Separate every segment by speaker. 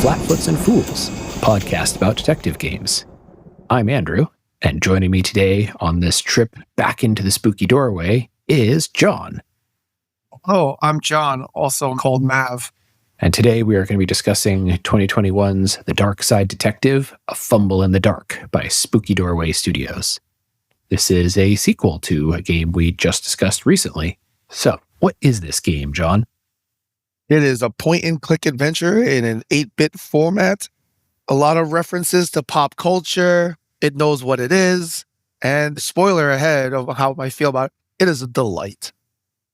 Speaker 1: Flatfoots and Fools, a podcast about detective games. I'm Andrew, and joining me today on this trip back into the spooky doorway is John.
Speaker 2: Oh, I'm John, also called Mav.
Speaker 1: And today we are going to be discussing 2021's The Darkside Detective, A Fumble in the Dark by Spooky Doorway Studios. This is a sequel to a game we just discussed recently. So, what is this game, John?
Speaker 2: It is a point-and-click adventure in an 8-bit format. A lot of references to pop culture. It knows what it is. And spoiler ahead of how I feel about it, it is a delight.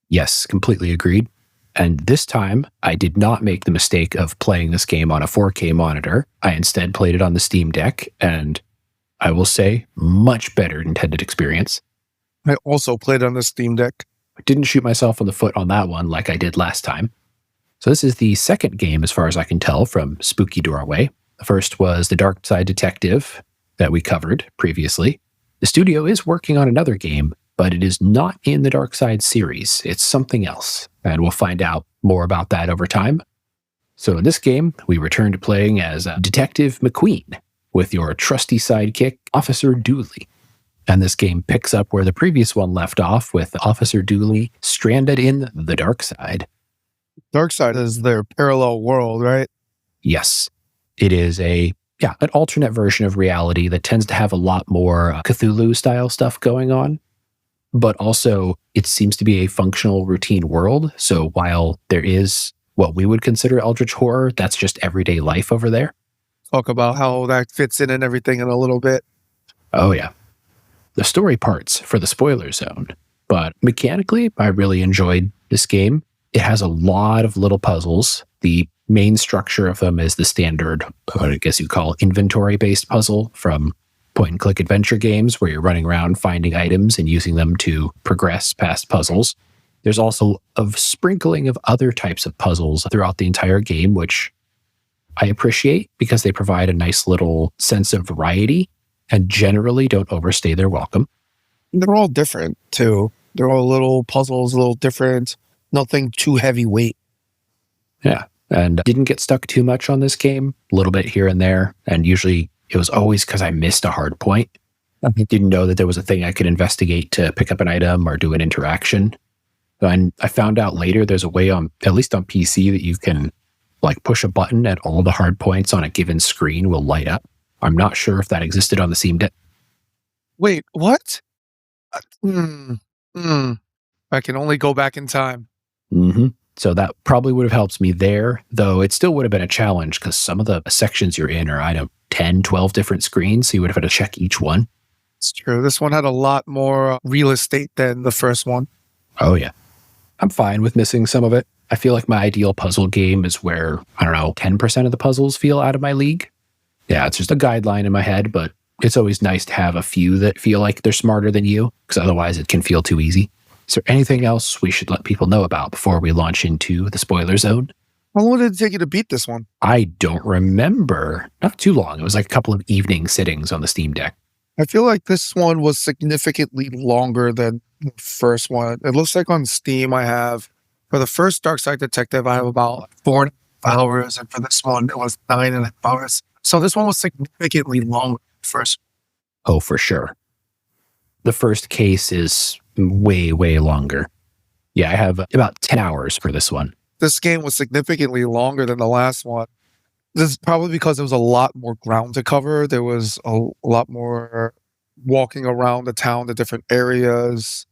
Speaker 1: Yes, completely agreed. And this time, I did not make the mistake of playing this game on a 4K monitor. I instead played it on the Steam Deck, and I will say, much better intended experience.
Speaker 2: I also played on the Steam Deck.
Speaker 1: I didn't shoot myself in the foot on that one like I did last time. So this is the second game, as far as I can tell, from Spooky Doorway. The first was The Darkside Detective that we covered previously. The studio is working on another game, but it is not in the Darkside series. It's something else, and we'll find out more about that over time. So in this game, we return to playing as Detective McQueen with your trusty sidekick, Officer Dooley. And this game picks up where the previous one left off, with Officer Dooley stranded in the Darkside.
Speaker 2: Darkside is their parallel world, right?
Speaker 1: Yes. It is an alternate version of reality that tends to have a lot more Cthulhu-style stuff going on. But also, it seems to be a functional routine world. So while there is what we would consider eldritch horror, that's just everyday life over there.
Speaker 2: Talk about how that fits in and everything in a little bit.
Speaker 1: Oh, yeah. The story parts for the spoiler zone. But mechanically, I really enjoyed this game. It has a lot of little puzzles. The main structure of them is the standard, what I guess you call inventory-based puzzle from point-and-click adventure games where you're running around finding items and using them to progress past puzzles. There's also a sprinkling of other types of puzzles throughout the entire game, which I appreciate because they provide a nice little sense of variety and generally don't overstay their welcome.
Speaker 2: They're all different, too. They're all little puzzles, a little different. Nothing too heavyweight.
Speaker 1: Yeah, and didn't get stuck too much on this game, a little bit here and there, and usually it was always because I missed a hard point. I didn't know that there was a thing I could investigate to pick up an item or do an interaction. And I found out later there's a way on, at least on PC, that you can push a button and all the hard points on a given screen will light up. I'm not sure if that existed on the Steam Deck.
Speaker 2: Wait, what? I can only go back in time.
Speaker 1: Mm-hmm. So that probably would have helped me there, though it still would have been a challenge because some of the sections you're in are, 10, 12 different screens, so you would have had to check each one.
Speaker 2: It's true. This one had a lot more real estate than the first one.
Speaker 1: Oh, yeah. I'm fine with missing some of it. I feel like my ideal puzzle game is where, 10% of the puzzles feel out of my league. Yeah, it's just a guideline in my head, but it's always nice to have a few that feel like they're smarter than you, because otherwise it can feel too easy. Is there anything else we should let people know about before we launch into the spoiler zone?
Speaker 2: How long did it take you to beat this one?
Speaker 1: I don't remember. Not too long. It was like a couple of evening sittings on the Steam Deck.
Speaker 2: I feel like this one was significantly longer than the first one. It looks like on Steam for the first Darkside Detective, I have about 4 hours, and for this one, it was 9.5 hours. So this one was significantly longer than the first.
Speaker 1: Oh, for sure. The first case is way, way longer. Yeah, I have about 10 hours for this one.
Speaker 2: This game was significantly longer than the last one. This is probably because there was a lot more ground to cover. There was a lot more walking around the town, the different areas.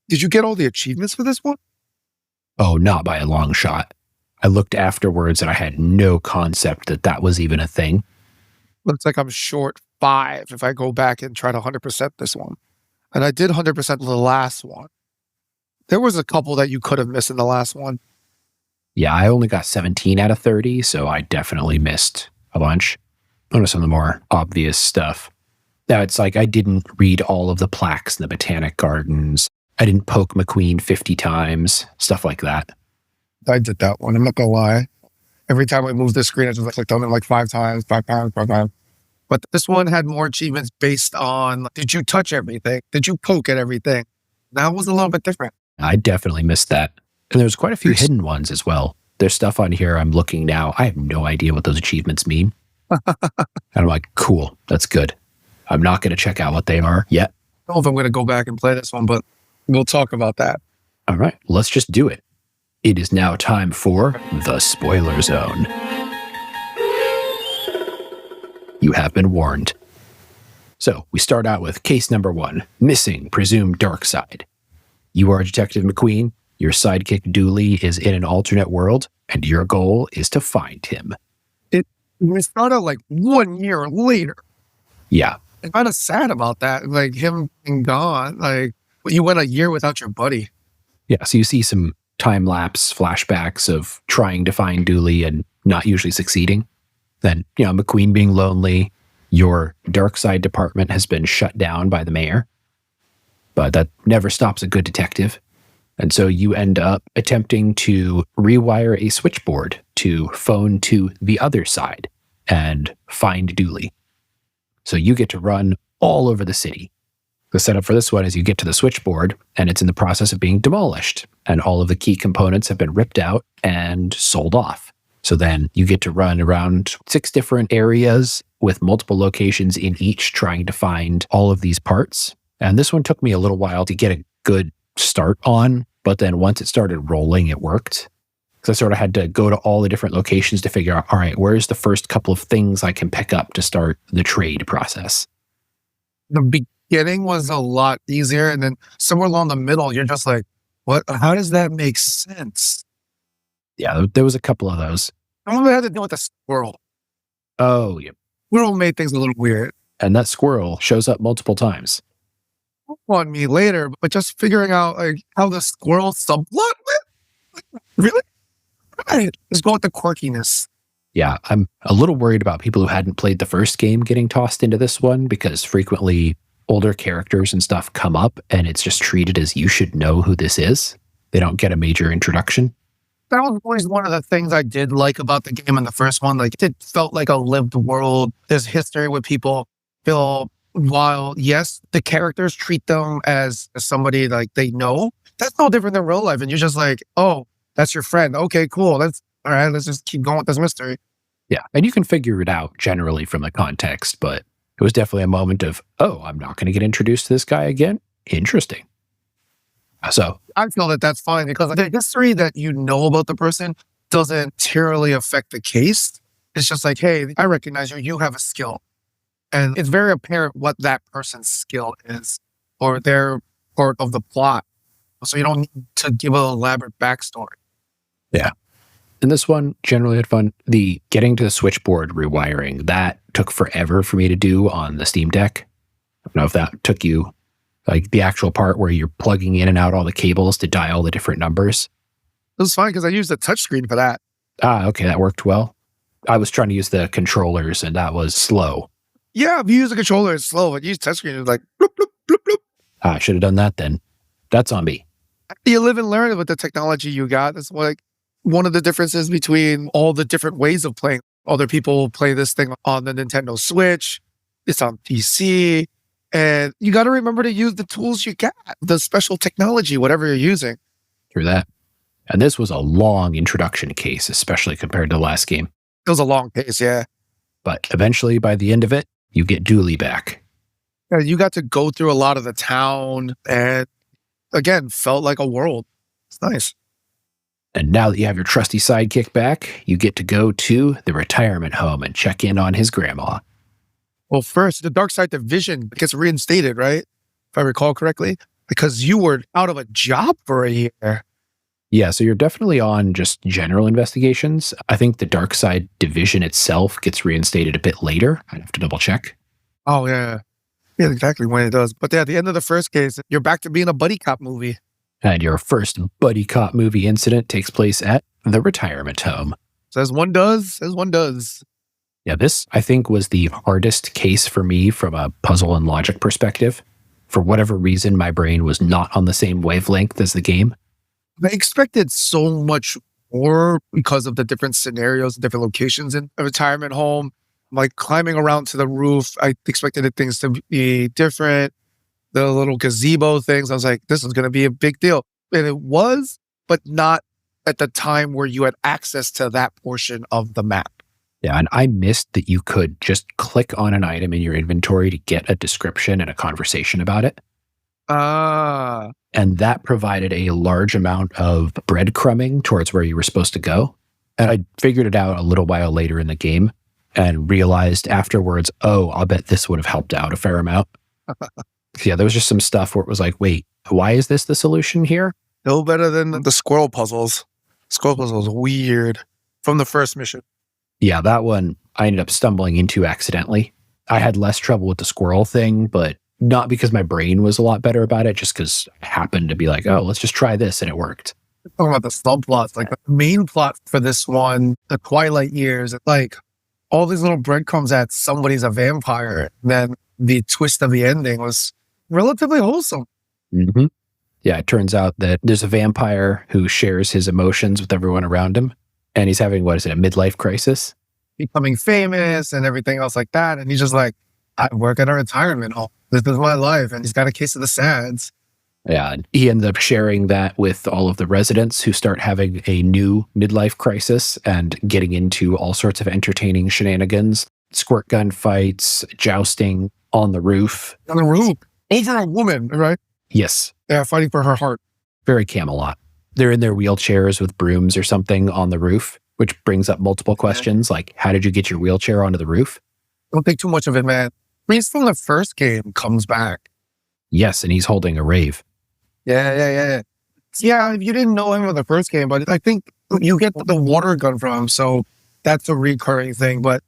Speaker 2: Did you get all the achievements for this one?
Speaker 1: Oh, not by a long shot. I looked afterwards and I had no concept that was even a thing.
Speaker 2: Looks like I'm short 5 if I go back and try to 100% this one. And I did 100% the last one. There was a couple that you could have missed in the last one.
Speaker 1: Yeah, I only got 17 out of 30, so I definitely missed a bunch. One of some of the more obvious stuff. Now, it's like I didn't read all of the plaques in the Botanic Gardens. I didn't poke McQueen 50 times, stuff like that.
Speaker 2: I did that one. I'm not going to lie. Every time I moved the screen, I just clicked on it 5 times. But this one had more achievements based on, did you touch everything? Did you poke at everything? That was a little bit different.
Speaker 1: I definitely missed that. And there's quite a few hidden ones as well. There's stuff on here I'm looking now. I have no idea what those achievements mean. And I'm like, cool, that's good. I'm not going to check out what they are yet.
Speaker 2: I don't know if I'm going to go back and play this one, but we'll talk about that.
Speaker 1: All right, let's just do it. It is now time for the spoiler zone. You have been warned. So we start out with case number 1, missing presumed Darkside. You are Detective McQueen. Your sidekick Dooley is in an alternate world, and your goal is to find him.
Speaker 2: We started like 1 year later.
Speaker 1: Yeah.
Speaker 2: I'm kind of sad about that. Like him being gone. Like you went a year without your buddy.
Speaker 1: Yeah, so you see some time-lapse flashbacks of trying to find Dooley and not usually succeeding. Then, McQueen being lonely. Your Darkside department has been shut down by the mayor. But that never stops a good detective. And so you end up attempting to rewire a switchboard to phone to the other side and find Dooley. So you get to run all over the city. The setup for this one is you get to the switchboard and it's in the process of being demolished, and all of the key components have been ripped out and sold off. So then you get to run around 6 different areas with multiple locations in each, trying to find all of these parts. And this one took me a little while to get a good start on, but then once it started rolling, it worked. So I sort of had to go to all the different locations to figure out, all right, where's the first couple of things I can pick up to start the trade process?
Speaker 2: The beginning was a lot easier, and then somewhere along the middle, you're just like, what? How does that make sense?
Speaker 1: Yeah, there was a couple of those.
Speaker 2: I only had to deal with the squirrel.
Speaker 1: Oh, yeah.
Speaker 2: Squirrel made things a little weird.
Speaker 1: And that squirrel shows up multiple times.
Speaker 2: On me later, but just figuring out like how the squirrel subplot went. Like, really? Right. Let's go with the quirkiness.
Speaker 1: Yeah, I'm a little worried about people who hadn't played the first game getting tossed into this one, because frequently older characters and stuff come up and it's just treated as you should know who this is. They don't get a major introduction.
Speaker 2: That was always one of the things I did like about the game in the first one. Like it felt like a lived world. There's history where people feel, while yes, the characters treat them as somebody like they know, that's no different than real life. And you're just like, oh, that's your friend. Okay, cool. All right, let's just keep going with this mystery.
Speaker 1: Yeah, and you can figure it out generally from the context, but it was definitely a moment of, oh, I'm not going to get introduced to this guy again. Interesting. So
Speaker 2: I feel that that's fine, because the history that you know about the person doesn't materially affect the case. It's just like, hey, I recognize you. You have a skill. And it's very apparent what that person's skill is, or their part of the plot. So you don't need to give an elaborate backstory.
Speaker 1: Yeah. And this one generally had fun. The getting to the switchboard rewiring, that took forever for me to do on the Steam Deck. I don't know if that took you, like the actual part where you're plugging in and out all the cables to dial the different numbers.
Speaker 2: It was fine because I used the touchscreen for that.
Speaker 1: Ah, okay, that worked well. I was trying to use the controllers and that was slow.
Speaker 2: Yeah, if you use a controller, it's slow. But you use touchscreen, it's like bloop, bloop, bloop, bloop.
Speaker 1: I should have done that then. That's on me.
Speaker 2: You live and learn with the technology you got. That's like one of the differences between all the different ways of playing. Other people play this thing on the Nintendo Switch. It's on PC. And you got to remember to use the tools you got, the special technology, whatever you're using.
Speaker 1: Through that. And this was a long introduction case, especially compared to the last game.
Speaker 2: It was a long case, yeah.
Speaker 1: But eventually, by the end of it, you get Dooley back.
Speaker 2: Yeah, you got to go through a lot of the town and, again, felt like a world. It's nice.
Speaker 1: And now that you have your trusty sidekick back, you get to go to the retirement home and check in on his grandma.
Speaker 2: Well, first, the Darkside Division gets reinstated, right? If I recall correctly, because you were out of a job for a year.
Speaker 1: Yeah, so you're definitely on just general investigations. I think the Darkside Division itself gets reinstated a bit later. I'd have to double check.
Speaker 2: Oh, yeah. Yeah, exactly when it does. But yeah, at the end of the first case, you're back to being a buddy cop movie.
Speaker 1: And your first buddy cop movie incident takes place at the retirement home.
Speaker 2: So as one does, as one does.
Speaker 1: Yeah, this, I think, was the hardest case for me from a puzzle and logic perspective. For whatever reason, my brain was not on the same wavelength as the game.
Speaker 2: I expected so much more because of the different scenarios, different locations in a retirement home. Like climbing around to the roof, I expected things to be different. The little gazebo things, I was like, this is going to be a big deal. And it was, but not at the time where you had access to that portion of the map.
Speaker 1: Yeah, and I missed that you could just click on an item in your inventory to get a description and a conversation about it.
Speaker 2: Ah.
Speaker 1: And that provided a large amount of breadcrumbing towards where you were supposed to go. And I figured it out a little while later in the game and realized afterwards, oh, I'll bet this would have helped out a fair amount. Yeah, there was just some stuff where it was like, wait, why is this the solution here?
Speaker 2: No better than the squirrel puzzles. Squirrel puzzles weird from the first mission.
Speaker 1: Yeah, that one I ended up stumbling into accidentally. I had less trouble with the squirrel thing, but not because my brain was a lot better about it, just because I happened to be like, oh, let's just try this, and it worked.
Speaker 2: Talking about the subplots, like the main plot for this one, the Twilight years, like all these little breadcrumbs that somebody's a vampire. Then the twist of the ending was relatively wholesome.
Speaker 1: Mm-hmm. Yeah, it turns out that there's a vampire who shares his emotions with everyone around him, and he's having, what is it, a midlife crisis?
Speaker 2: Becoming famous and everything else like that. And he's just like, I work at a retirement home. This is my life. And he's got a case of the SADS.
Speaker 1: Yeah, and he ends up sharing that with all of the residents who start having a new midlife crisis and getting into all sorts of entertaining shenanigans, squirt gun fights, jousting on the roof.
Speaker 2: On the roof. Over a woman, right?
Speaker 1: Yes.
Speaker 2: Yeah, fighting for her heart.
Speaker 1: Very Camelot. They're in their wheelchairs with brooms or something on the roof, which brings up multiple questions like, how did you get your wheelchair onto the roof?
Speaker 2: Don't think too much of it, man. Priest from the first game comes back.
Speaker 1: Yes, and he's holding a rave.
Speaker 2: Yeah. Yeah, you didn't know him in the first game, but I think you get the water gun from him, so that's a recurring thing, but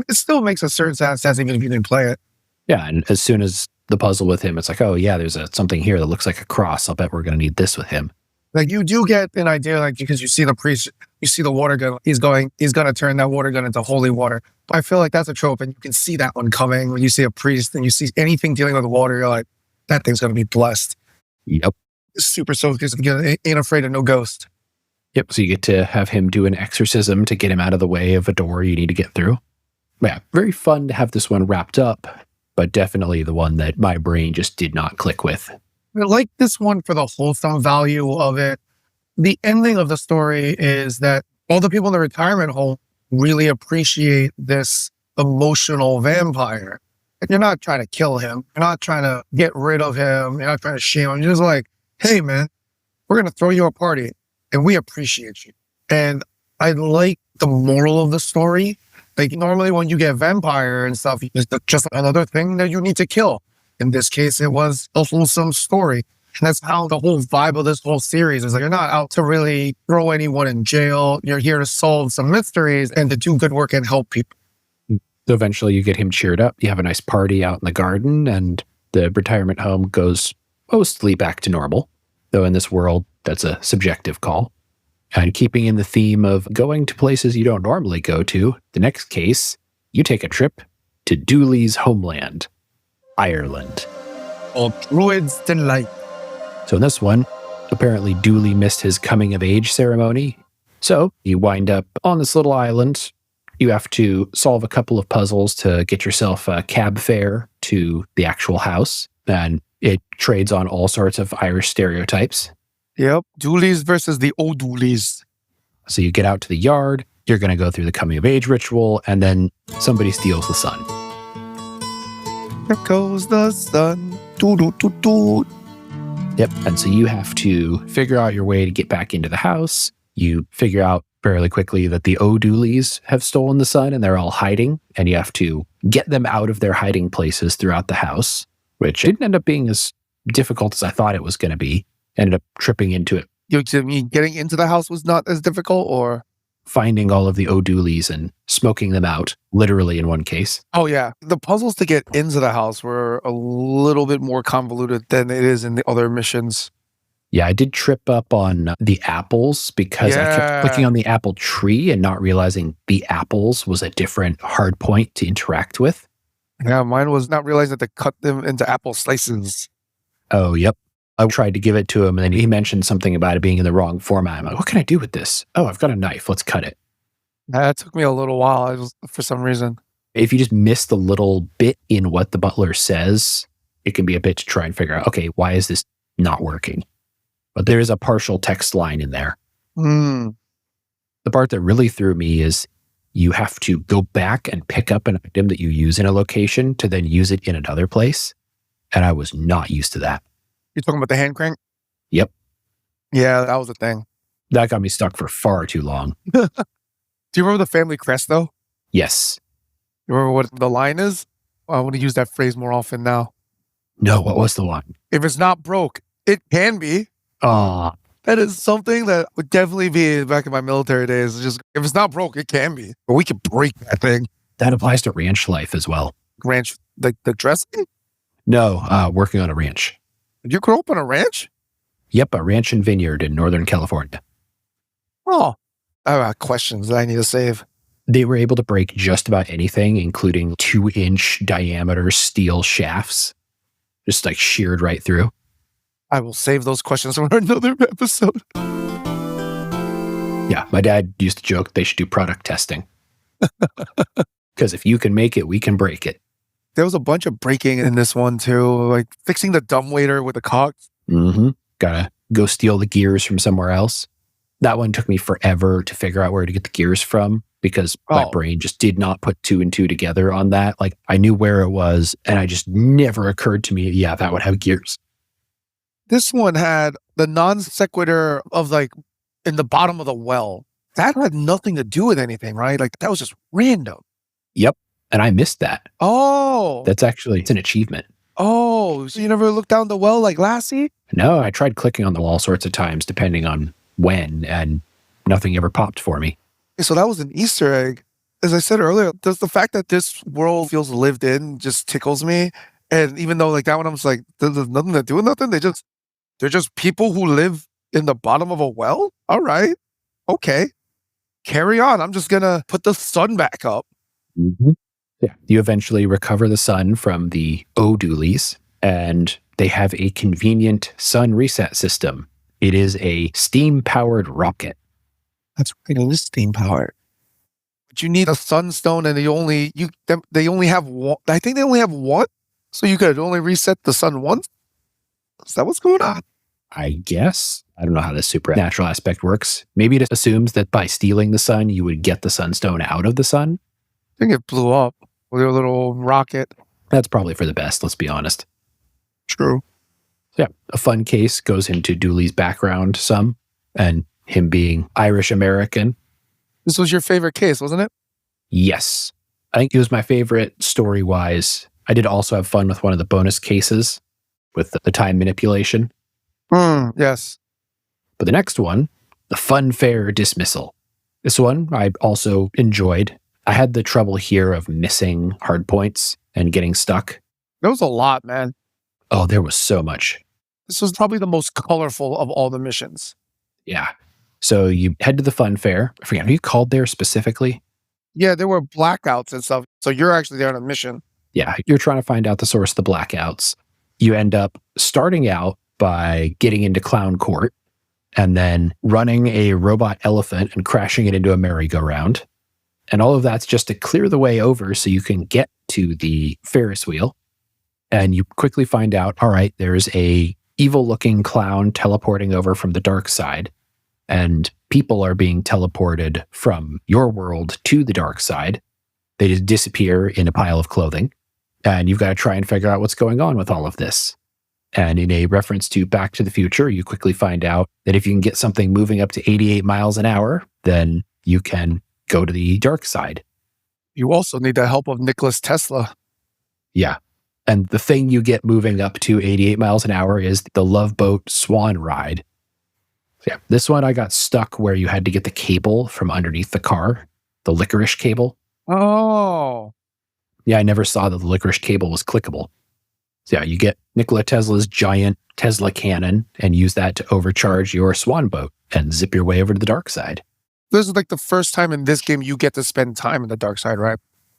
Speaker 2: it still makes a certain sense even if you didn't play it.
Speaker 1: Yeah, and as soon as the puzzle with him, it's like, oh yeah, there's something here that looks like a cross. I'll bet we're going to need this with him.
Speaker 2: Like you do get an idea, like because you see the priest, you see the water gun, he's going to turn that water gun into holy water. But I feel like that's a trope, and you can see that one coming when you see a priest and you see anything dealing with water. You're like, that thing's going to be blessed.
Speaker 1: Yep.
Speaker 2: Super soaked because ain't afraid of no ghost.
Speaker 1: Yep. So you get to have him do an exorcism to get him out of the way of a door you need to get through. Yeah, very fun to have this one wrapped up, but definitely the one that my brain just did not click with.
Speaker 2: I like this one for the wholesome value of it. The ending of the story is that all the people in the retirement home really appreciate this emotional vampire. You're not trying to kill him. You're not trying to get rid of him. You're not trying to shame him. You're just like, hey, man, we're going to throw you a party and we appreciate you. And I like the moral of the story. Like normally when you get vampire and stuff, it's just another thing that you need to kill. In this case, it was a wholesome story. And that's how the whole vibe of this whole series is. Like, you're not out to really throw anyone in jail. You're here to solve some mysteries and to do good work and help people.
Speaker 1: So eventually you get him cheered up. You have a nice party out in the garden, and the retirement home goes mostly back to normal. Though in this world, that's a subjective call. And keeping in the theme of going to places you don't normally go to, the next case, you take a trip to Dooley's homeland, Ireland.
Speaker 2: Oh, Druid's Delight.
Speaker 1: So in this one, apparently Dooley missed his coming of age ceremony. So you wind up on this little island. You have to solve a couple of puzzles to get yourself a cab fare to the actual house. And it trades on all sorts of Irish stereotypes.
Speaker 2: Yep. Dooleys versus the O'Dooleys.
Speaker 1: So you get out to the yard, you're going to go through the coming of age ritual, and then somebody steals the sun.
Speaker 2: There goes the sun. Doo-doo-doo-doo.
Speaker 1: Yep. And so you have to figure out your way to get back into the house. You figure out fairly quickly that the O'Dooleys have stolen the sun and they're all hiding, and you have to get them out of their hiding places throughout the house, which didn't end up being as difficult as I thought it was going to be. Ended up tripping into it.
Speaker 2: You mean getting into the house was not as difficult, or?
Speaker 1: Finding all of the O'Dooleys and smoking them out, literally in one case.
Speaker 2: Oh, yeah. The puzzles to get into the house were a little bit more convoluted than it is in the other missions.
Speaker 1: Yeah, I did trip up on the apples because I kept clicking on the apple tree and not realizing the apples was a different hard point to interact with.
Speaker 2: Yeah, mine was not realizing that to cut them into apple slices.
Speaker 1: Oh, yep. I tried to give it to him, and then he mentioned something about it being in the wrong format. I'm like, what can I do with this? Oh, I've got a knife. Let's cut it.
Speaker 2: That took me a little while for some reason.
Speaker 1: If you just miss the little bit in what the butler says, it can be a bit to try and figure out, okay, why is this not working? But there is a partial text line in there.
Speaker 2: Hmm.
Speaker 1: The part that really threw me is you have to go back and pick up an item that you use in a location to then use it in another place. And I was not used to that.
Speaker 2: You're talking about the hand crank?
Speaker 1: Yep.
Speaker 2: Yeah, that was a thing.
Speaker 1: That got me stuck for far too long.
Speaker 2: Do you remember the family crest, though?
Speaker 1: Yes.
Speaker 2: You remember what the line is? I want to use that phrase more often now.
Speaker 1: No, what was the line?
Speaker 2: If it's not broke, it can be.
Speaker 1: Ah,
Speaker 2: That is something that would definitely be back in my military days. It's just, if it's not broke, it can be. But we can break that thing.
Speaker 1: that applies to ranch life as well.
Speaker 2: Ranch, like the dressing?
Speaker 1: No, working on a ranch.
Speaker 2: Did you grow up on a ranch?
Speaker 1: Yep, a ranch and vineyard in Northern California.
Speaker 2: Oh, I have questions that I need to save.
Speaker 1: They were able to break just about anything, including 2-inch diameter steel shafts, just like sheared right through.
Speaker 2: I will save those questions for another episode.
Speaker 1: Yeah, my dad used to joke they should do product testing. Because if you can make it, we can break it.
Speaker 2: There was a bunch of breaking in this one too, like fixing the dumbwaiter with the cogs.
Speaker 1: Mm-hmm. Gotta go steal the gears from somewhere else. That one took me forever to figure out where to get the gears from because my brain just did not put 2 and 2 together on that. Like I knew where it was and I just never occurred to me, yeah, that would have gears.
Speaker 2: This one had the non sequitur of like in the bottom of the well. That had nothing to do with anything, right? Like that was just random.
Speaker 1: Yep. And I missed that.
Speaker 2: Oh.
Speaker 1: That's actually, it's an achievement.
Speaker 2: Oh, so you never looked down the well like Lassie?
Speaker 1: No, I tried clicking on them all sorts of times depending on when, and nothing ever popped for me.
Speaker 2: So that was an Easter egg. As I said earlier, does the fact that this world feels lived in just tickles me. And even though like that one, I was like, there's nothing to do with nothing. They're just people who live in the bottom of a well. All right. Okay. Carry on. I'm just going to put the sun back up.
Speaker 1: Mm-hmm. Yeah. You eventually recover the sun from the O'Dooleys, and they have a convenient sun reset system. It is a steam-powered rocket.
Speaker 2: That's right. It is steam powered. But you need a sunstone, and they only have one. I think they only have one, so you could only reset the sun once. Is that what's going on?
Speaker 1: I guess. I don't know how the supernatural aspect works. Maybe it assumes that by stealing the sun, you would get the sunstone out of the sun.
Speaker 2: I think it blew up with a little rocket.
Speaker 1: That's probably for the best, let's be honest.
Speaker 2: True.
Speaker 1: Yeah, a fun case goes into Dooley's background some, and him being Irish-American.
Speaker 2: This was your favorite case, wasn't it?
Speaker 1: Yes. I think it was my favorite story-wise. I did also have fun with one of the bonus cases with the time manipulation.
Speaker 2: Yes.
Speaker 1: But the next one, the Funfair Dismissal. This one I also enjoyed. I had the trouble here of missing hard points and getting stuck.
Speaker 2: There was a lot, man.
Speaker 1: Oh, there was so much.
Speaker 2: This was probably the most colorful of all the missions.
Speaker 1: Yeah. So you head to the fun fair. I forget, are you called there specifically?
Speaker 2: Yeah, there were blackouts and stuff. So you're actually there on a mission.
Speaker 1: Yeah, you're trying to find out the source of the blackouts. You end up starting out by getting into Clown Court and then running a robot elephant and crashing it into a merry-go-round. And all of that's just to clear the way over so you can get to the Ferris wheel. And you quickly find out, all right, there's a evil-looking clown teleporting over from the dark side, and people are being teleported from your world to the dark side. They just disappear in a pile of clothing, and you've got to try and figure out what's going on with all of this. And in a reference to Back to the Future, you quickly find out that if you can get something moving up to 88 miles an hour, then you can go to the dark side.
Speaker 2: You also need the help of Nicholas Tesla.
Speaker 1: Yeah. And the thing you get moving up to 88 miles an hour is the Love Boat Swan Ride. Yeah, this one I got stuck where you had to get the cable from underneath the car, the licorice cable.
Speaker 2: Oh.
Speaker 1: Yeah, I never saw that the licorice cable was clickable. So yeah, you get Nikola Tesla's giant Tesla cannon and use that to overcharge your swan boat and zip your way over to the dark side.
Speaker 2: This is like the first time in this game you get to spend time in the dark side, right?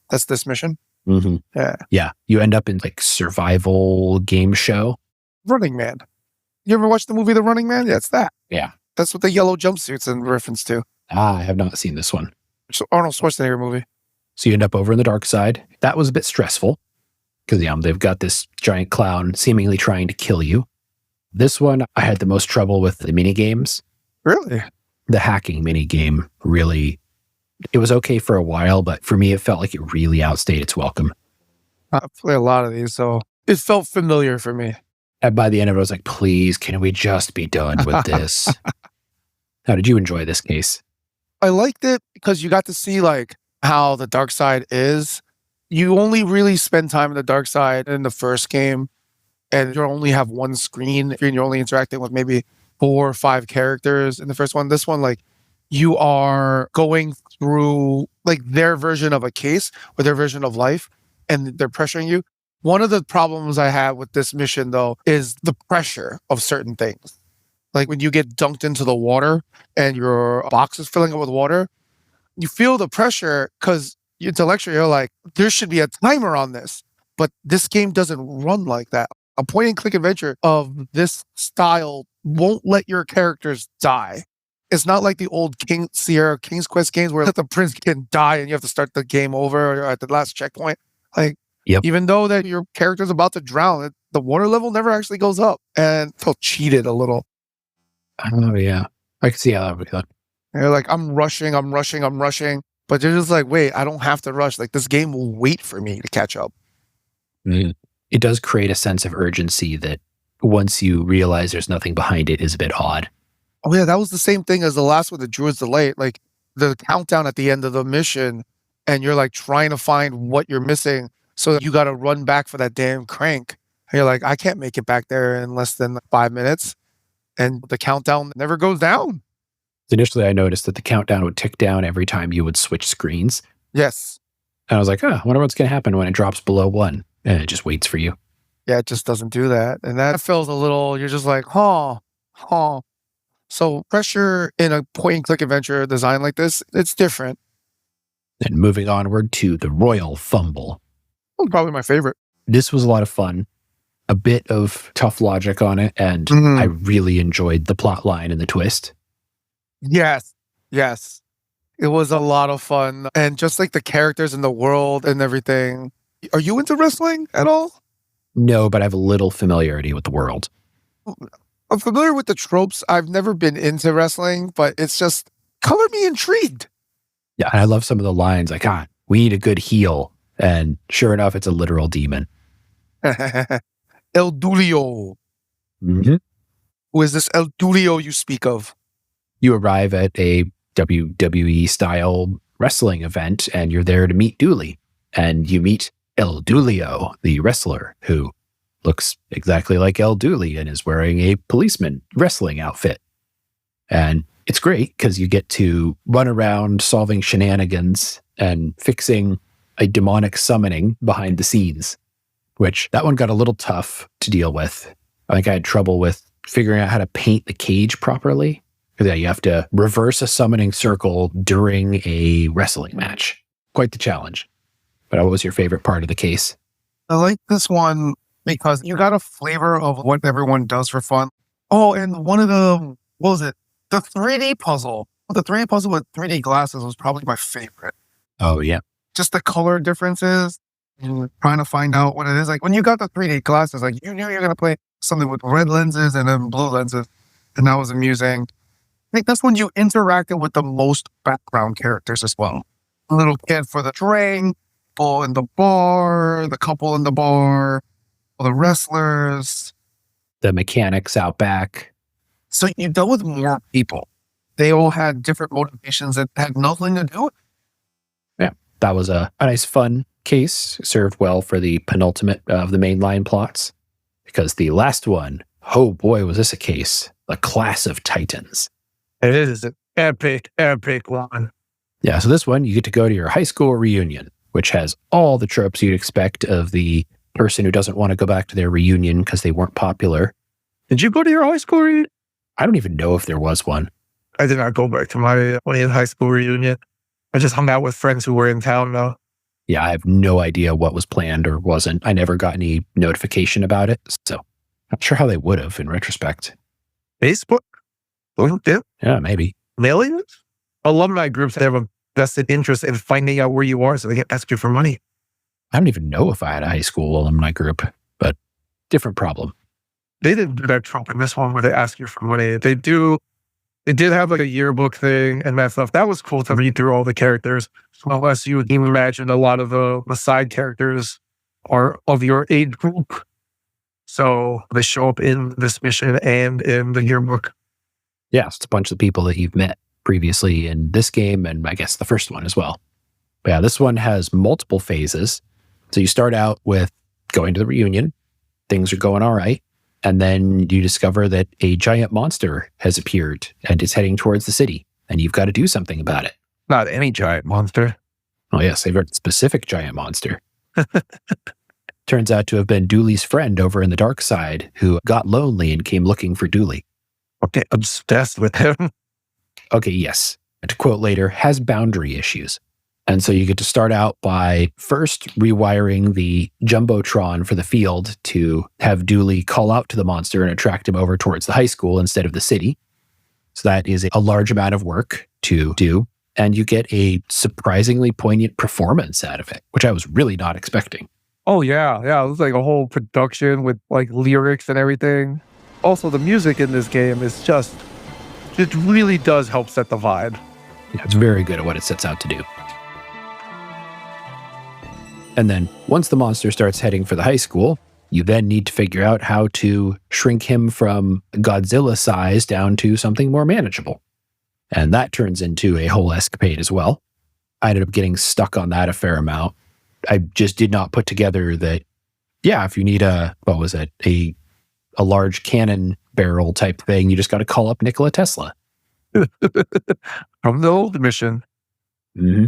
Speaker 2: That's this mission?
Speaker 1: Mm-hmm.
Speaker 2: Yeah.
Speaker 1: Yeah, you end up in like survival game show.
Speaker 2: Running Man. You ever watched the movie The Running Man? Yeah, it's that.
Speaker 1: Yeah.
Speaker 2: That's what the yellow jumpsuit's in reference to.
Speaker 1: I have not seen this one.
Speaker 2: It's an Arnold Schwarzenegger movie.
Speaker 1: So you end up over in the dark side. That was a bit stressful because they've got this giant clown seemingly trying to kill you. This one, I had the most trouble with the mini games.
Speaker 2: Really?
Speaker 1: The hacking mini game really, it was okay for a while, but for me, it felt like it really outstayed its welcome.
Speaker 2: I play a lot of these, so it felt familiar for me.
Speaker 1: And by the end of it, I was like, please, can we just be done with this? How did you enjoy this case?
Speaker 2: I liked it because you got to see like how the dark side is. You only really spend time in the dark side in the first game, and you only have one screen, and you're only interacting with maybe 4 or 5 characters in the first one. This one, like, you are going through like their version of a case or their version of life, and they're pressuring you. One of the problems I have with this mission, though, is the pressure of certain things. Like when you get dunked into the water and your box is filling up with water, you feel the pressure because intellectually you're like, there should be a timer on this. But this game doesn't run like that. A point and click adventure of this style won't let your characters die. It's not like the old Sierra King's Quest games where the prince can die and you have to start the game over at the last checkpoint. Like,
Speaker 1: Yep.
Speaker 2: even though that your character's about to drown, the water level never actually goes up, and felt cheated a little.
Speaker 1: Oh, yeah. I can see how that would be done.
Speaker 2: And you're like, I'm rushing. But you're just like, wait, I don't have to rush. Like, this game will wait for me to catch up.
Speaker 1: It does create a sense of urgency that once you realize there's nothing behind it is a bit odd.
Speaker 2: Oh, yeah, that was the same thing as the last one, the Druid's Delight. Like, the countdown at the end of the mission, and you're like trying to find what you're missing. So you got to run back for that damn crank. And you're like, I can't make it back there in less than 5 minutes. And the countdown never goes down.
Speaker 1: Initially, I noticed that the countdown would tick down every time you would switch screens.
Speaker 2: Yes.
Speaker 1: And I was like, I wonder what's going to happen when it drops below 1. And it just waits for you.
Speaker 2: Yeah, it just doesn't do that. And that feels a little, you're just like, So pressure in a point and click adventure design like this, it's different.
Speaker 1: And moving onward to the Royal Fumble.
Speaker 2: Probably my favorite.
Speaker 1: This was a lot of fun. A bit of tough logic on it, and I really enjoyed the plot line and the twist.
Speaker 2: Yes. It was a lot of fun. And just like the characters in the world and everything. Are you into wrestling at all?
Speaker 1: No, but I have a little familiarity with the world.
Speaker 2: I'm familiar with the tropes. I've never been into wrestling, but it's just color me intrigued.
Speaker 1: Yeah, and I love some of the lines like, we need a good heel. And sure enough, it's a literal demon.
Speaker 2: El Dulio. Who is this El Dulio you speak of?
Speaker 1: You arrive at a WWE style wrestling event and you're there to meet Dooley. And you meet El Dulio, the wrestler, who looks exactly like El Dooley and is wearing a policeman wrestling outfit. And it's great because you get to run around solving shenanigans and fixing a demonic summoning behind the scenes, which that one got a little tough to deal with. I think I had trouble with figuring out how to paint the cage properly. Yeah, you have to reverse a summoning circle during a wrestling match. Quite the challenge. But what was your favorite part of the case?
Speaker 2: I like this one because you got a flavor of what everyone does for fun. Oh, and one of the, what was it? The 3D puzzle. The 3D puzzle with 3D glasses was probably my favorite.
Speaker 1: Oh, yeah.
Speaker 2: Just the color differences and trying to find out what it is. Like when you got the 3D glasses, like you knew you were going to play something with red lenses and then blue lenses. And that was amusing. I think that's when you interacted with the most background characters as well. A little kid for the drink, people in the bar, the couple in the bar, the wrestlers.
Speaker 1: The mechanics out back.
Speaker 2: So you dealt with more people. They all had different motivations that had nothing to do with it.
Speaker 1: Yeah, that was a nice, fun case. Served well for the penultimate of the mainline plots. Because the last one, oh boy, was this a case. The Class of Titans.
Speaker 2: It is an epic one.
Speaker 1: Yeah, so this one, you get to go to your high school reunion, which has all the tropes you'd expect of the person who doesn't want to go back to their reunion because they weren't popular.
Speaker 2: Did you go to your high school reunion?
Speaker 1: I don't even know if there was one.
Speaker 2: I did not go back to my high school reunion. I just hung out with friends who were in town, though.
Speaker 1: Yeah, I have no idea what was planned or wasn't. I never got any notification about it, so not sure how they would have in retrospect.
Speaker 2: Facebook? LinkedIn?
Speaker 1: Yeah, maybe.
Speaker 2: Millions? Alumni groups have a vested interest in finding out where you are so they can ask you for money.
Speaker 1: I don't even know if I had a high school alumni group, but different problem.
Speaker 2: They didn't do that trope in this one where they ask you for money. They do It did have like a yearbook thing and that stuff. That was cool to read through all the characters. Unless you would even imagine a lot of the side characters are of your age group. So they show up in this mission and in the yearbook.
Speaker 1: Yeah, it's a bunch of people that you've met previously in this game, and I guess the first one as well. But yeah, this one has multiple phases. So you start out with going to the reunion, things are going all right, and then you discover that a giant monster has appeared and is heading towards the city, and you've got to do something about it.
Speaker 2: Not any giant monster.
Speaker 1: Oh yes, a very specific giant monster. Turns out to have been Dooley's friend over in the dark side who got lonely and came looking for Dooley.
Speaker 2: Okay, obsessed with him.
Speaker 1: Okay, yes. And to quote later, has boundary issues. And so you get to start out by first rewiring the Jumbotron for the field to have Dooley call out to the monster and attract him over towards the high school instead of the city. So that is a large amount of work to do. And you get a surprisingly poignant performance out of it, which I was really not expecting.
Speaker 2: Oh, yeah. Yeah. It was like a whole production with like lyrics and everything. Also, the music in this game is just, it really does help set the vibe.
Speaker 1: Yeah, it's very good at what it sets out to do. And then once the monster starts heading for the high school, you then need to figure out how to shrink him from Godzilla size down to something more manageable. And that turns into a whole escapade as well. I ended up getting stuck on that a fair amount. I just did not put together that, yeah, if you need a large cannon barrel type thing, you just got to call up Nikola Tesla.
Speaker 2: From the old mission.
Speaker 1: Mm-hmm.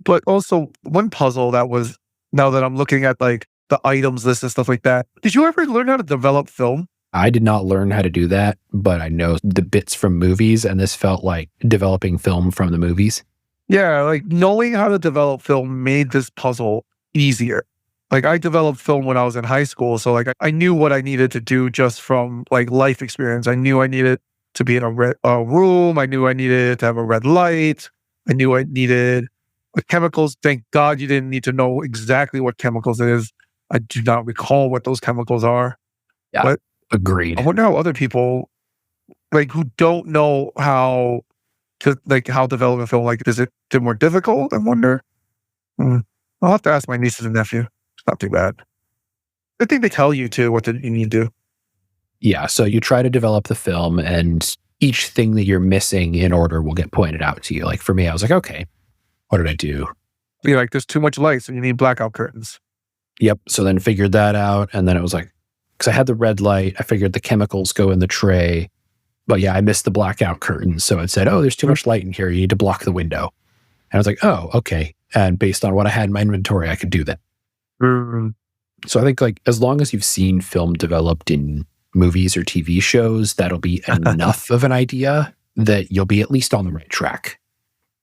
Speaker 2: But also one puzzle that was, now that I'm looking at like the items list and stuff like that, did you ever learn how to develop film?
Speaker 1: I did not learn how to do that, but I know the bits from movies, and this felt like developing film from the movies.
Speaker 2: Yeah, like knowing how to develop film made this puzzle easier. Like I developed film when I was in high school, so like I knew what I needed to do just from like life experience. I knew I needed to be in a room. I knew I needed to have a red light. I knew I needed chemicals. Thank God you didn't need to know exactly what chemicals it is. I do not recall what those chemicals are.
Speaker 1: Yeah,
Speaker 2: but
Speaker 1: agreed.
Speaker 2: I wonder how other people like who don't know how to like how develop a film, like is it more difficult? I wonder. I'll have to ask my nieces and nephew. It's not too bad. I think they tell you too what you need to do.
Speaker 1: Yeah, so you try to develop the film, and each thing that you're missing in order will get pointed out to you. Like for me, I was like, okay, what did I do?
Speaker 2: Be like, there's too much light, so you need blackout curtains.
Speaker 1: Yep. So then figured that out, and then it was like, because I had the red light, I figured the chemicals go in the tray. But yeah, I missed the blackout curtains. So it said, oh, there's too much light in here. You need to block the window. And I was like, oh, okay. And based on what I had in my inventory, I could do that. So I think like as long as you've seen film developed in movies or TV shows, that'll be enough of an idea that you'll be at least on the right track.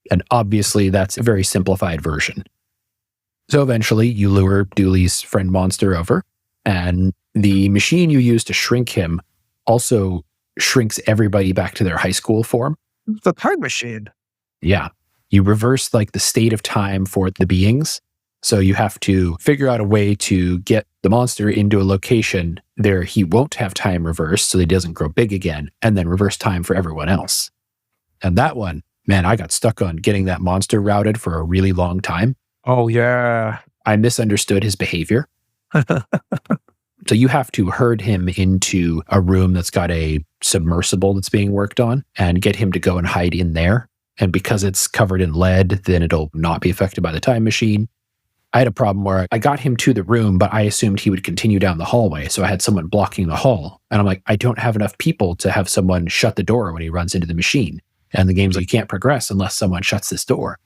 Speaker 1: And obviously that's a very simplified version. So eventually you lure Dooley's friend monster over, and the machine you use to shrink him also shrinks everybody back to their high school form.
Speaker 2: It's a time machine.
Speaker 1: Yeah. You reverse like the state of time for the beings. So you have to figure out a way to get the monster into a location there he won't have time reversed so that he doesn't grow big again, and then reverse time for everyone else. And that one, man, I got stuck on getting that monster routed for a really long time.
Speaker 2: Oh, yeah.
Speaker 1: I misunderstood his behavior. So you have to herd him into a room that's got a submersible that's being worked on and get him to go and hide in there. And because it's covered in lead, then it'll not be affected by the time machine. I had a problem where I got him to the room, but I assumed he would continue down the hallway. So I had someone blocking the hall. And I'm like, I don't have enough people to have someone shut the door when he runs into the machine. And the game's like, you can't progress unless someone shuts this door.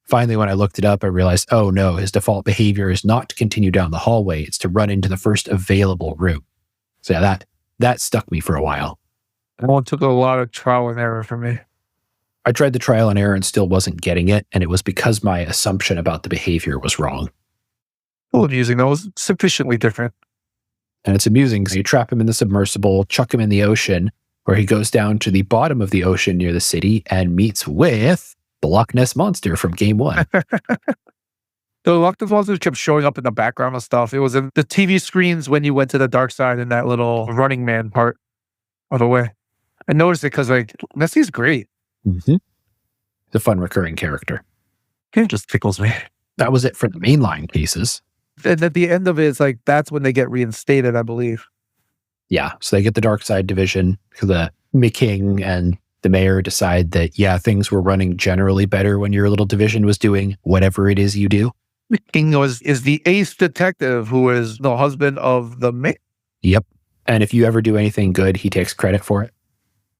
Speaker 1: Finally, when I looked it up, I realized, oh no, his default behavior is not to continue down the hallway. It's to run into the first available room. So yeah, that stuck me for a while.
Speaker 2: Well, it took a lot of trial and error for me.
Speaker 1: I tried the trial and error and still wasn't getting it. And it was because my assumption about the behavior was wrong.
Speaker 2: Well, amusing though, it was sufficiently different.
Speaker 1: And it's amusing because you trap him in the submersible, chuck him in the ocean, where he goes down to the bottom of the ocean near the city and meets with the Loch Ness Monster from game one.
Speaker 2: The Loch Ness Monster kept showing up in the background of stuff. It was in the TV screens when you went to the dark side in that little Running Man part of the way. I noticed it because like Nessie's great.
Speaker 1: Mm-hmm. The fun recurring character.
Speaker 2: It just tickles me.
Speaker 1: That was it for the mainline cases.
Speaker 2: And at the end of it, it's like that's when they get reinstated, I believe.
Speaker 1: Yeah, so they get the Darkside division. The McKing and the mayor decide that, yeah, things were running generally better when your little division was doing whatever it is you do.
Speaker 2: King is the ace detective who is the husband of the mayor.
Speaker 1: Yep. And if you ever do anything good, he takes credit for it.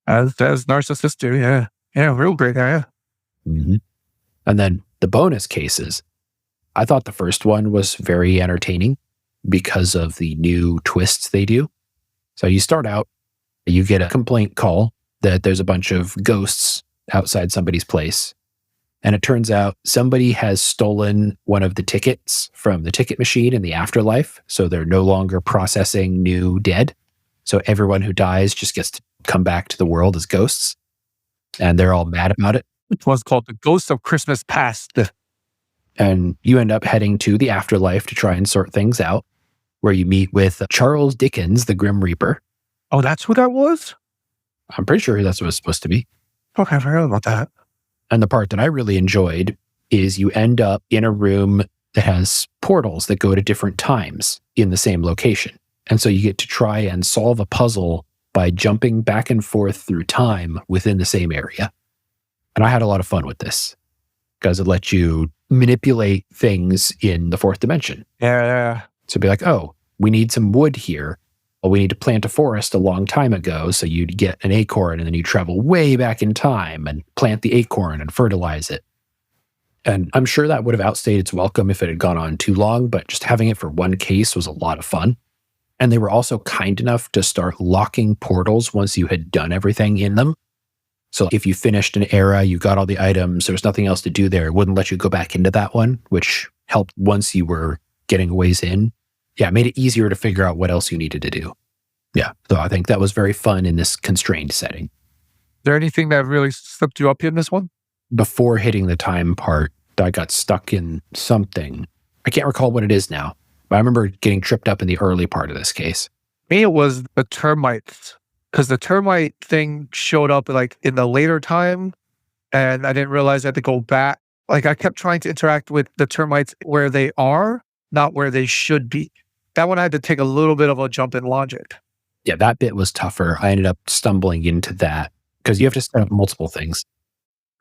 Speaker 2: As narcissists do, yeah. Yeah, real great guy, yeah.
Speaker 1: Mm-hmm. And then the bonus cases. I thought the first one was very entertaining because of the new twists they do. So you start out, you get a complaint call that there's a bunch of ghosts outside somebody's place. And it turns out somebody has stolen one of the tickets from the ticket machine in the afterlife. So they're no longer processing new dead. So everyone who dies just gets to come back to the world as ghosts. And they're all mad about it.
Speaker 2: It was called The Ghosts of Christmas Past.
Speaker 1: And you end up heading to the afterlife to try and sort things out, where you meet with Charles Dickens, the Grim Reaper.
Speaker 2: Oh, that's who that was?
Speaker 1: I'm pretty sure that's what it's supposed to be.
Speaker 2: Okay, I forgot about that.
Speaker 1: And the part that I really enjoyed is you end up in a room that has portals that go to different times in the same location. And so you get to try and solve a puzzle by jumping back and forth through time within the same area. And I had a lot of fun with this because it lets you manipulate things in the fourth dimension.
Speaker 2: Yeah.
Speaker 1: So be like, oh, we need some wood here. Well, we need to plant a forest a long time ago. So you'd get an acorn and then you travel way back in time and plant the acorn and fertilize it. And I'm sure that would have outstayed its welcome if it had gone on too long, but just having it for one case was a lot of fun. And they were also kind enough to start locking portals once you had done everything in them. So if you finished an era, you got all the items, there was nothing else to do there, it wouldn't let you go back into that one, which helped once you were getting a ways in. Yeah, it made it easier to figure out what else you needed to do. Yeah, so I think that was very fun in this constrained setting.
Speaker 2: Is there anything that really slipped you up in this one?
Speaker 1: Before hitting the time part, I got stuck in something. I can't recall what it is now, but I remember getting tripped up in the early part of this case.
Speaker 2: Me, it was the termites, because the termite thing showed up like in the later time, and I didn't realize I had to go back. Like I kept trying to interact with the termites where they are, not where they should be. That one I had to take a little bit of a jump in logic.
Speaker 1: Yeah, that bit was tougher. I ended up stumbling into that because you have to set up multiple things.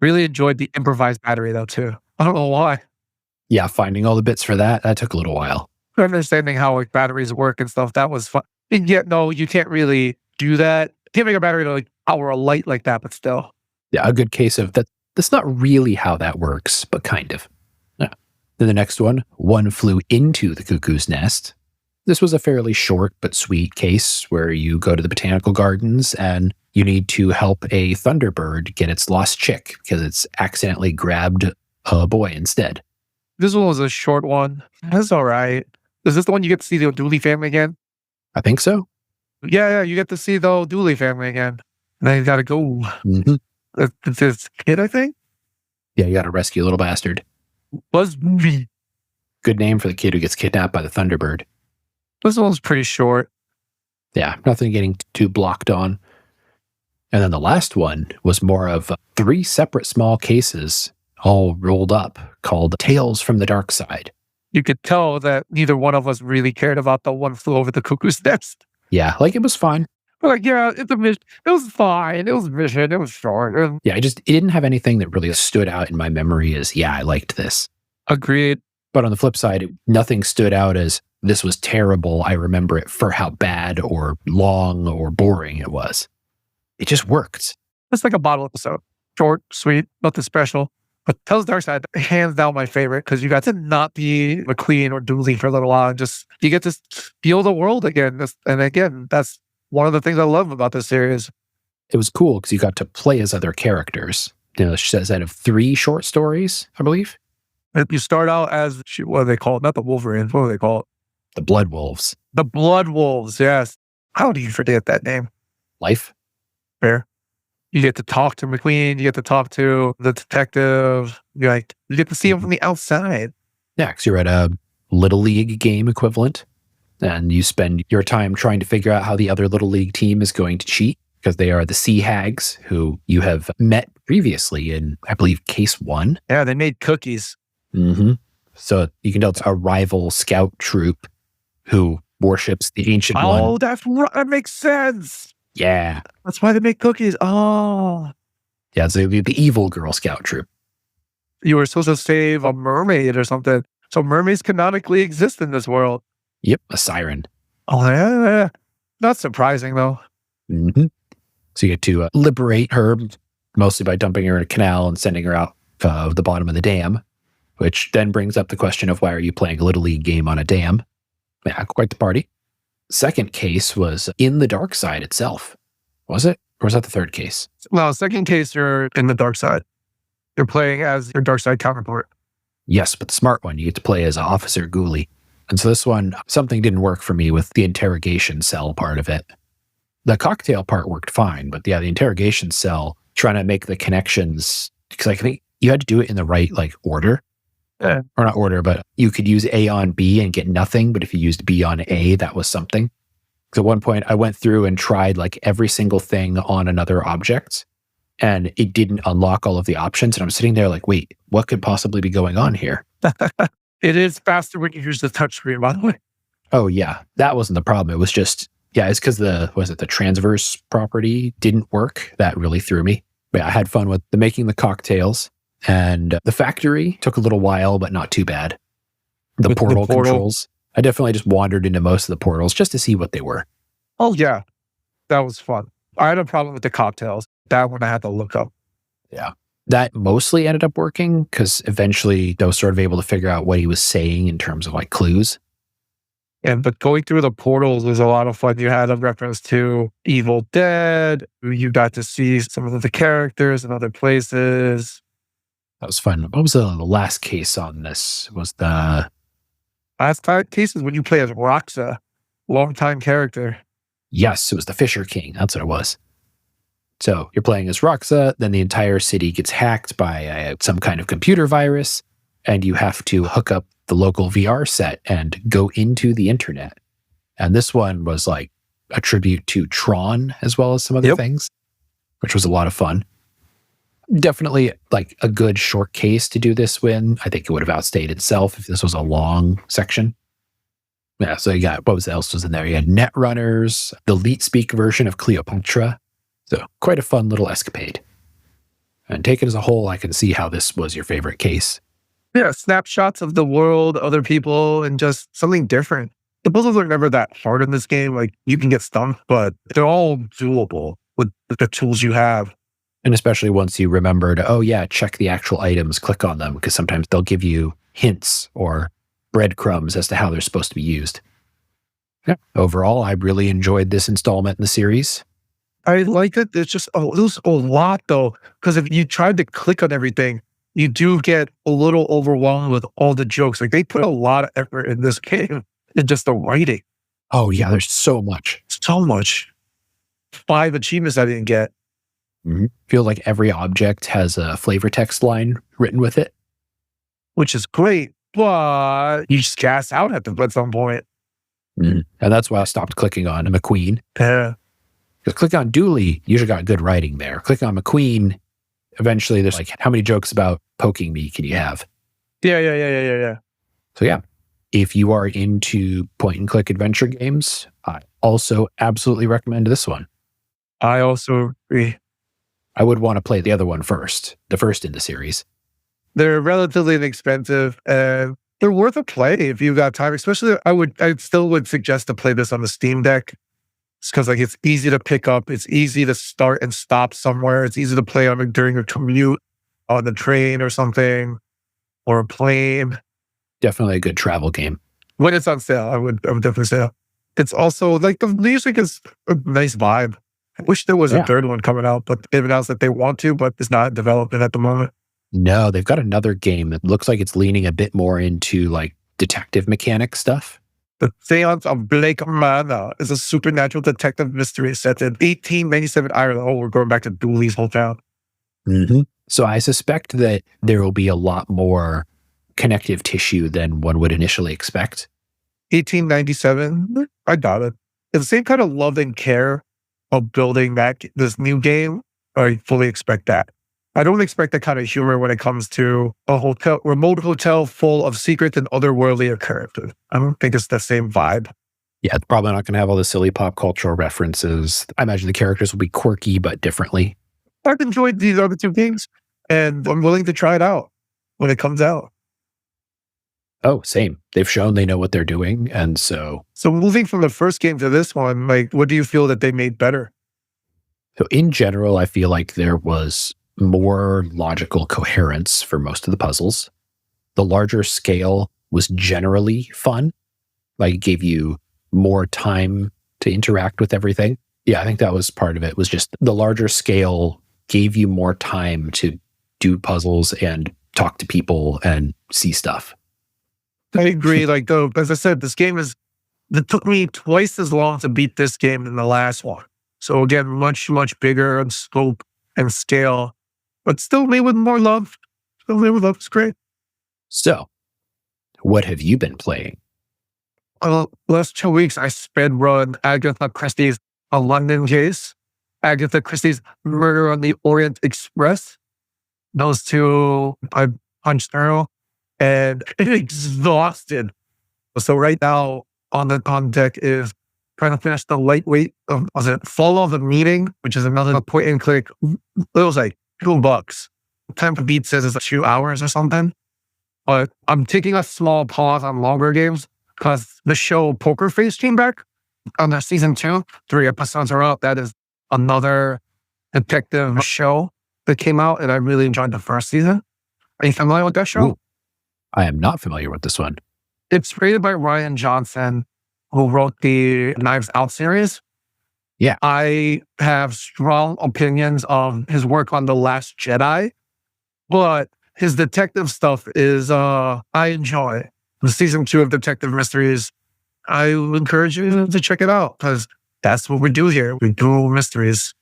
Speaker 2: Really enjoyed the improvised battery though too. I don't know why.
Speaker 1: Yeah, finding all the bits for that took a little while.
Speaker 2: Understanding how like batteries work and stuff, that was fun. And yet, no, you can't really do that. You can't make a battery to like power a light like that, but still.
Speaker 1: Yeah, a good case of that. That's not really how that works, but kind of. Yeah. Then the next one flew into the cuckoo's nest. This was a fairly short but sweet case where you go to the botanical gardens and you need to help a thunderbird get its lost chick because it's accidentally grabbed a boy instead.
Speaker 2: This one was a short one. That's all right. Is this the one you get to see the Dooley family again?
Speaker 1: I think so.
Speaker 2: Yeah, you get to see the Dooley family again. And then you gotta go.
Speaker 1: Mm-hmm.
Speaker 2: It's his kid, I think?
Speaker 1: Yeah, you got to rescue a little bastard.
Speaker 2: Was me.
Speaker 1: Good name for the kid who gets kidnapped by the thunderbird.
Speaker 2: This one's pretty short.
Speaker 1: Yeah, nothing getting too blocked on. And then the last one was more of 3 separate small cases all rolled up called Tales from the Dark Side.
Speaker 2: You could tell that neither one of us really cared about the one flew over the cuckoo's nest.
Speaker 1: Yeah, like it was fine.
Speaker 2: We're like, yeah, it's a mission. It was fine. It was a mission. It was short.
Speaker 1: Yeah, it didn't have anything that really stood out in my memory as, yeah, I liked this.
Speaker 2: Agreed.
Speaker 1: But on the flip side, nothing stood out as this was terrible. I remember it for how bad or long or boring it was. It just worked.
Speaker 2: It's like a bottle episode. Short, sweet, nothing special. But Tales of the Dark Side, hands down my favorite, because you got to not be McLean or Dooley for a little while and just, you get to feel the world again. And again, that's one of the things I love about this series.
Speaker 1: It was cool because you got to play as other characters. You know, a set of 3 short stories, I believe.
Speaker 2: You start out as, what are they called? Not the Wolverines. What are they called?
Speaker 1: The Blood Wolves.
Speaker 2: The Blood Wolves, yes. How do you forget that name?
Speaker 1: Life.
Speaker 2: Fair. You get to talk to McLean. You get to talk to the detective. You get to see him from the outside.
Speaker 1: Yeah, because you're at a Little League game equivalent. And you spend your time trying to figure out how the other Little League team is going to cheat. because they are the sea hags who you have met previously in, I believe, case 1.
Speaker 3: Yeah, they made cookies.
Speaker 1: Mm-hmm. So you can tell it's a rival scout troop who worships the Ancient One.
Speaker 3: Oh, that makes sense.
Speaker 1: Yeah.
Speaker 3: That's why they make cookies. Oh.
Speaker 1: Yeah, it's the evil Girl Scout troop.
Speaker 3: You were supposed to save a mermaid or something. So mermaids canonically exist in this world.
Speaker 1: Yep, a siren.
Speaker 3: Oh, yeah. Not surprising, though.
Speaker 1: Mm-hmm. So you get to liberate her, mostly by dumping her in a canal and sending her out of the bottom of the dam, which then brings up the question of why are you playing a Little League game on a dam? Yeah, quite the party. Second case was in the dark side itself. Was it? Or was that the third case?
Speaker 3: Well, second case, you're in the dark side. You're playing as your dark side counterpart.
Speaker 1: Yes, but the smart one, you get to play as Officer Ghoulie. And so this one, something didn't work for me with the interrogation cell part of it. The cocktail part worked fine, but yeah, the interrogation cell, trying to make the connections, because I think you had to do it in the right order.
Speaker 3: Yeah.
Speaker 1: Or not order, but you could use A on B and get nothing, but if you used B on A, that was something. So at one point, I went through and tried every single thing on another object, and it didn't unlock all of the options. And I'm sitting there wait, what could possibly be going on here?
Speaker 3: It is faster when you use the touchscreen, by the way.
Speaker 1: Oh, yeah. That wasn't the problem. It was just, it's because the transverse property didn't work. That really threw me. But yeah, I had fun with making the cocktails. And the factory took a little while, but not too bad. The portal controls. I definitely just wandered into most of the portals just to see what they were.
Speaker 3: Oh, yeah. That was fun. I had a problem with the cocktails. That one I had to look up.
Speaker 1: Yeah. That mostly ended up working because eventually I was sort of able to figure out what he was saying in terms of clues.
Speaker 3: But going through the portals was a lot of fun. You had a reference to Evil Dead. You got to see some of the characters in other places.
Speaker 1: That was fun. What was the last case on this? Was the
Speaker 3: last case is when you play as Roxa, longtime character.
Speaker 1: Yes, it was the Fisher King. That's what it was. So you're playing as Roxa, then the entire city gets hacked by some kind of computer virus, and you have to hook up the local VR set and go into the internet. And this one was a tribute to Tron as well as some other things, which was a lot of fun. Definitely a good short case to do this win. I think it would have outstayed itself if this was a long section. Yeah, so you got, what else was in there? You had Netrunners, the Leet Speak version of Cleopatra. So quite a fun little escapade. And taken as a whole, I can see how this was your favorite case.
Speaker 3: Yeah, snapshots of the world, other people, and just something different. The puzzles are never that hard in this game. You can get stumped, but they're all doable with the tools you have.
Speaker 1: And especially once you remembered, check the actual items, click on them, because sometimes they'll give you hints or breadcrumbs as to how they're supposed to be used. Yeah. Overall, I really enjoyed this installment in the series.
Speaker 3: I like it. There's just there's a lot, though, because if you tried to click on everything, you do get a little overwhelmed with all the jokes. They put a lot of effort in this game in just the writing.
Speaker 1: Oh, yeah, there's so much.
Speaker 3: So much. 5 achievements I didn't get.
Speaker 1: Mm-hmm. Feel like every object has a flavor text line written with it.
Speaker 3: Which is great, but you just gas out at some point.
Speaker 1: Mm-hmm. And that's why I stopped clicking on McQueen.
Speaker 3: Yeah.
Speaker 1: Because click on Dooley, usually got good writing there. Click on McQueen, eventually there's how many jokes about poking me can you have?
Speaker 3: Yeah.
Speaker 1: So yeah, if you are into point-and-click adventure games, I also absolutely recommend this one.
Speaker 3: I also agree.
Speaker 1: I would want to play the other one first, the first in the series.
Speaker 3: They're relatively inexpensive, and they're worth a play if you've got time. Especially, I still would suggest to play this on the Steam Deck. It's because it's easy to pick up. It's easy to start and stop somewhere. It's easy to play on during a commute on the train or something, or a plane.
Speaker 1: Definitely a good travel game.
Speaker 3: When it's on sale, I would definitely say. It's also the music is a nice vibe. I wish there was a third one coming out, but they've announced that they want to, but it's not developing at the moment.
Speaker 1: No, they've got another game that looks like it's leaning a bit more into detective mechanic stuff.
Speaker 3: The Seance of Blake Manor is a supernatural detective mystery set in 1897 Ireland. Oh, we're going back to Dooley's hometown.
Speaker 1: Mm-hmm. So I suspect that there will be a lot more connective tissue than one would initially expect.
Speaker 3: 1897? I doubt it. It's the same kind of love and care of building this new game, I fully expect that. I don't expect that kind of humor when it comes to a remote hotel full of secret and otherworldly occurrences. I don't think it's the same vibe.
Speaker 1: Yeah, it's probably not going to have all the silly pop cultural references. I imagine the characters will be quirky, but differently.
Speaker 3: I've enjoyed these other two games, and I'm willing to try it out when it comes out.
Speaker 1: Oh, same. They've shown they know what they're doing. And so
Speaker 3: moving from the first game to this one, like, what do you feel that they made better?
Speaker 1: So in general, I feel like there was more logical coherence for most of the puzzles. The larger scale was generally fun. Like, it gave you more time to interact with everything. Yeah, I think that was part of it, was just the larger scale gave you more time to do puzzles and talk to people and see stuff.
Speaker 3: I agree. Like, though, as I said, it took me twice as long to beat this game than the last one. So again, much, much bigger in scope and scale, but still made with more love. Still made with love. It's great.
Speaker 1: So, what have you been playing?
Speaker 3: Last 2 weeks, I sped run Agatha Christie's A London Case, Agatha Christie's Murder on the Orient Express. Those two I punched through and exhausted. So right now on deck is trying to finish the lightweight of Fall of the Meeting, which is another point and click. It was like $2. Time to beat says it's 2 hours or something. But I'm taking a small pause on longer games because the show Poker Face came back on their season 2. 3 episodes are out. That is another detective show that came out, and I really enjoyed the first season. Are you familiar with that show?
Speaker 1: Ooh, I am not familiar with this one.
Speaker 3: It's created by Ryan Johnson, who wrote the Knives Out series.
Speaker 1: Yeah.
Speaker 3: I have strong opinions of his work on The Last Jedi, but his detective stuff is, I enjoy. The season 2 of Detective Mysteries, I would encourage you to check it out because that's what we do here. We do mysteries.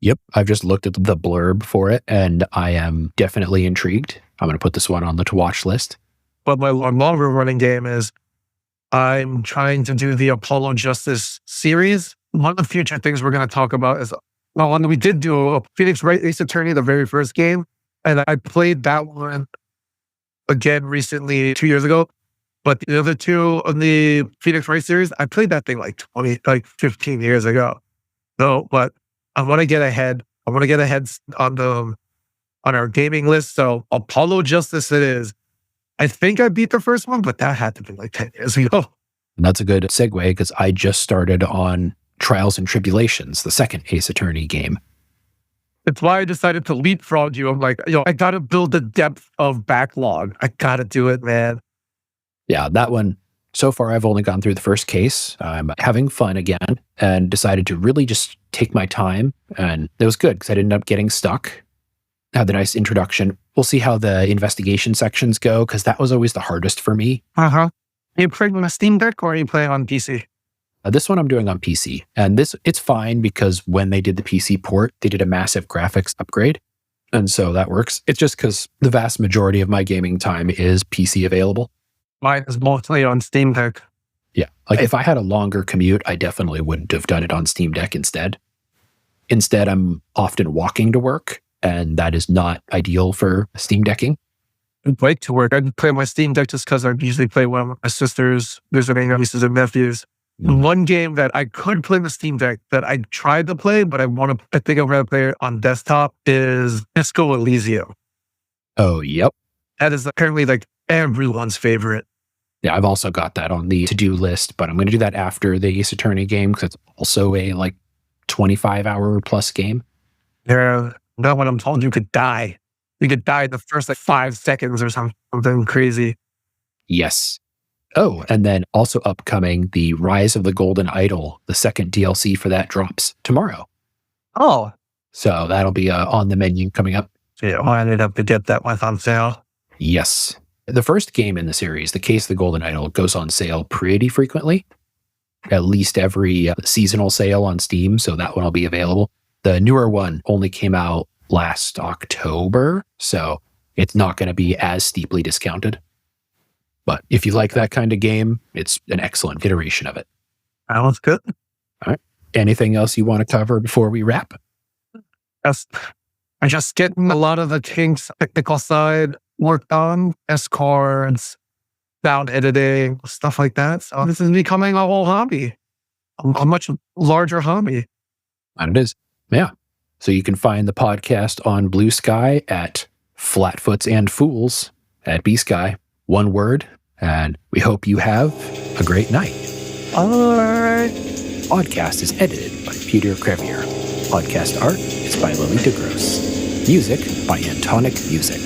Speaker 1: Yep. I've just looked at the blurb for it and I am definitely intrigued. I'm going to put this one on the to watch list.
Speaker 3: But my longer running game is I'm trying to do the Apollo Justice series. One of the future things we're going to talk about is, one we did do Phoenix Wright Ace Attorney, the very first game. And I played that one again recently, 2 years ago. But the other two on the Phoenix Wright series, I played that thing like 15 years ago. No, but I want to get ahead. I want to get ahead on our gaming list. So Apollo Justice it is. I think I beat the first one, but that had to be like 10 years ago.
Speaker 1: And that's a good segue because I just started on Trials and Tribulations, the second Ace Attorney game.
Speaker 3: It's why I decided to leapfrog you. I'm like, I got to build the depth of backlog. I got to do it, man.
Speaker 1: Yeah, that one, so far I've only gone through the first case. I'm having fun again and decided to really just take my time. And it was good because I didn't end up getting stuck. Had the nice introduction. We'll see how the investigation sections go because that was always the hardest for me.
Speaker 3: Are you playing on a Steam Deck or are you playing on PC?
Speaker 1: This one I'm doing on PC. And it's fine because when they did the PC port, they did a massive graphics upgrade. And so that works. It's just because the vast majority of my gaming time is PC available.
Speaker 3: Mine is mostly on Steam Deck.
Speaker 1: Yeah. Like if I had a longer commute, I definitely wouldn't have done it on Steam Deck instead. Instead, I'm often walking to work, and that is not ideal for Steam Decking.
Speaker 3: Bike to work. I play on my Steam Deck just because I usually play one of my sisters, visiting nieces and nephews. One game that I could play on the Steam Deck that I tried to play, but I think I'd rather play it on desktop is Disco Elysium.
Speaker 1: Oh, yep.
Speaker 3: That is apparently like everyone's favorite.
Speaker 1: Yeah, I've also got that on the to-do list, but I'm going to do that after the Ace Attorney game because it's also a 25-hour plus game.
Speaker 3: Yeah, that one I'm told you could die. You could die in the first 5 seconds or something crazy.
Speaker 1: Yes. Oh, and then also upcoming, the Rise of the Golden Idol, the second DLC for that drops tomorrow.
Speaker 3: Oh.
Speaker 1: So that'll be on the menu coming up.
Speaker 3: Yeah, I ended up to get that one on sale.
Speaker 1: Yes. The first game in the series, The Case of the Golden Idol, goes on sale pretty frequently. At least every seasonal sale on Steam, so that one will be available. The newer one only came out last October, so it's not going to be as steeply discounted. But if you like that kind of game, it's an excellent iteration of it.
Speaker 3: That was good.
Speaker 1: All right. Anything else you want to cover before we wrap?
Speaker 3: Yes. I just getting a lot of the kinks technical side worked on, S cards, sound editing, stuff like that. So this is becoming a whole hobby, a much larger hobby.
Speaker 1: And it is. Yeah. So you can find the podcast on Blue Sky at Flatfoots and Fools at B Sky. One word. And we hope you have a great night.
Speaker 3: All right.
Speaker 1: Podcast is edited by Peter Crevier. Podcast art is by Lolita Gross. Music by Antonic Music.